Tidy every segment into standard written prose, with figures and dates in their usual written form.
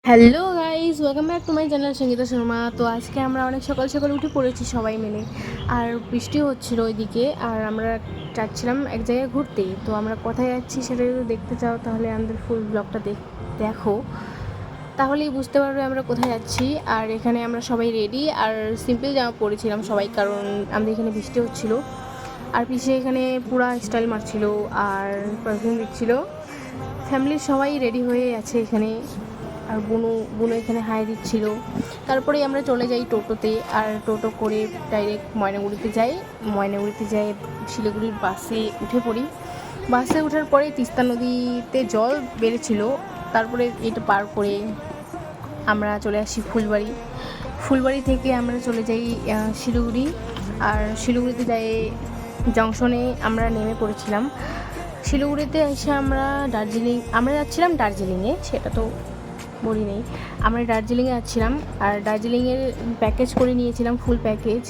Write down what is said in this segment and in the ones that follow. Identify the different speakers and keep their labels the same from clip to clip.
Speaker 1: Hello guys, welcome back to my channel Sangeeta Sharma. তো আজকে আমরা অনেক সকাল সকাল উঠে পড়েছি সবাই মিলে, আর বৃষ্টি হচ্ছিল ওইদিকে, আর আমরা যাচ্ছিলাম এক জায়গায় ঘুরতে। তো আমরা কোথায় যাচ্ছি সেটা যদি দেখতে চাও তাহলে আমাদের ফুল ব্লগটা দেখো, তাহলেই বুঝতে পারবে আমরা কোথায় যাচ্ছি। আর এখানে আমরা সবাই রেডি আর সিম্পল জামা পরেছিলাম সবাই, কারণ আমাদের এখানে বৃষ্টি হচ্ছিল। আর পিছিয়ে এখানে পুরা স্টাইল মারছিল আর পারফিউম দিচ্ছিল। ফ্যামিলির সবাই রেডি হয়ে আছে এখানে, আর বুনু এখানে হাই দিচ্ছিল। তারপরে আমরা চলে যাই টোটোতে, আর টোটো করে ডাইরেক্ট ময়নাগুড়িতে যাই শিলিগুড়ির বাসে উঠে পড়ি। বাসে ওঠার পরে তিস্তা নদীতে জল বেড়েছিল, তারপরে এটা পার করে আমরা চলে আসি ফুলবাড়ি থেকে আমরা চলে যাই শিলিগুড়ি। আর শিলিগুড়িতে যাই জংশনে আমরা নেমে পড়েছিলাম। শিলিগুড়িতে এসে আমরা যাচ্ছিলাম দার্জিলিংয়ে, সেটা তো বলি নেই। আমরা দার্জিলিংয়ে যাচ্ছিলাম, আর দার্জিলিংয়ের প্যাকেজ করে নিয়েছিলাম ফুল প্যাকেজ।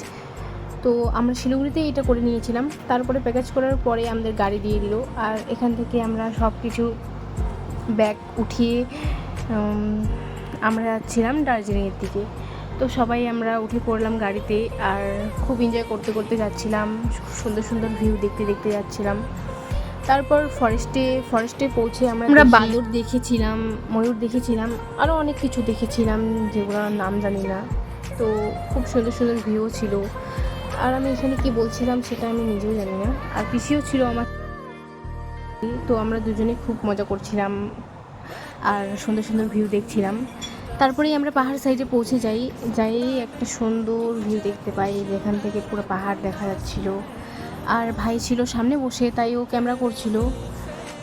Speaker 1: তো আমরা শিলিগুড়িতে এটা করে নিয়েছিলাম, তারপরে প্যাকেজ করার পরে আমাদের গাড়ি দিয়ে দিল। আর এখান থেকে আমরা সব কিছু ব্যাগ উঠিয়ে আমরা যাচ্ছিলাম দার্জিলিংয়ের দিকে। তো সবাই আমরা উঠে পড়লাম গাড়িতে, আর খুব এনজয় করতে করতে যাচ্ছিলাম, সুন্দর সুন্দর ভিউ দেখতে দেখতে যাচ্ছিলাম। তারপর ফরেস্টে পৌঁছে আমরা বাদর দেখেছিলাম, ময়ূর দেখেছিলাম, আরও অনেক কিছু দেখেছিলাম যেগুলোর নাম জানি না। তো খুব সুন্দর সুন্দর ভিউ ছিল। আর আমি এখানে কি বলছিলাম সেটা আমি নিজেও জানি না। আর পিসিও ছিল আমার। তো আমরা দুজনে খুব মজা করছিলাম আর সুন্দর সুন্দর ভিউ দেখছিলাম। তারপরেই আমরা পাহাড় সাইডে পৌঁছে যাই একটা সুন্দর ভিউ দেখতে পাই, যেখান থেকে পুরো পাহাড় দেখা যাচ্ছিল। আর ভাই ছিল সামনে বসে, তাই ও ক্যামেরা করছিল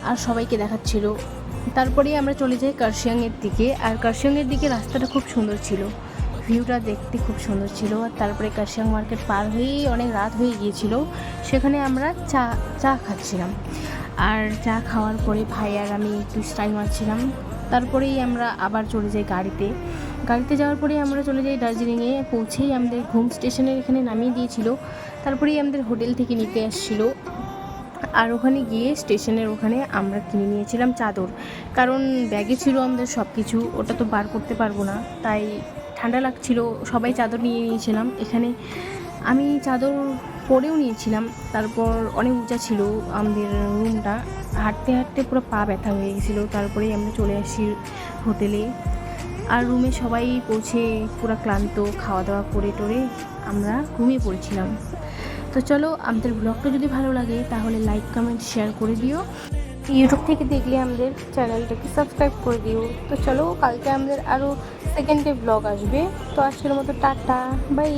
Speaker 1: আর সবাইকে দেখাচ্ছিল। তারপরেই আমরা চলে যাই কার্শিয়াংয়ের দিকে। আর কার্শিয়াংয়ের দিকে রাস্তাটা খুব সুন্দর ছিল, ভিউটা দেখতে খুব সুন্দর ছিল। আর তারপরে কার্শিয়াং মার্কেট পার হয়েই অনেক রাত হয়ে গিয়েছিল, সেখানে আমরা চা খাচ্ছিলাম। আর চা খাওয়ার পরে ভাই আর আমি একটু স্টাইল মারছিলাম। তারপরেই আমরা আবার চলে যাই গাড়িতে যাওয়ার পরে আমরা চলে যাই দার্জিলিংয়ে। পৌঁছেই আমাদের ঘুম স্টেশনের এখানে নামিয়ে দিয়েছিল, তারপরেই আমাদের হোটেল থেকে নিতে আসছিল। আর ওখানে গিয়ে স্টেশনের ওখানে আমরা কিনে নিয়েছিলাম চাদর, কারণ ব্যাগে ছিল আমাদের সব কিছু, ওটা তো বার করতে পারবো না, তাই ঠান্ডা লাগছিল, সবাই চাদর নিয়ে নিয়েছিলাম। এখানে আমি চাদর পরেও নিয়েছিলাম। তারপর অনেক উঁচা ছিল আমাদের রুমটা, হাঁটতে হাঁটতে পুরো পা ব্যথা হয়ে গেছিলো। তারপরেই আমরা চলে আসি হোটেলে, আর রুমে সবাই পৌঁছে পুরো ক্লান্ত, খাওয়া দাওয়া করে টোরে আমরা ঘুমিয়ে পড়েছিলাম। তো চলো, আমাদের ব্লগটা যদি ভালো লাগে তাহলে লাইক কমেন্ট শেয়ার করে দিও। ইউটিউব থেকে দেখলে আমাদের চ্যানেলটাকে সাবস্ক্রাইব করে দিও। তো চলো, কালকে আমাদের আরও সেকেন্ডে ব্লগ আসবে। তো আজকের মতো টাটা, বাই।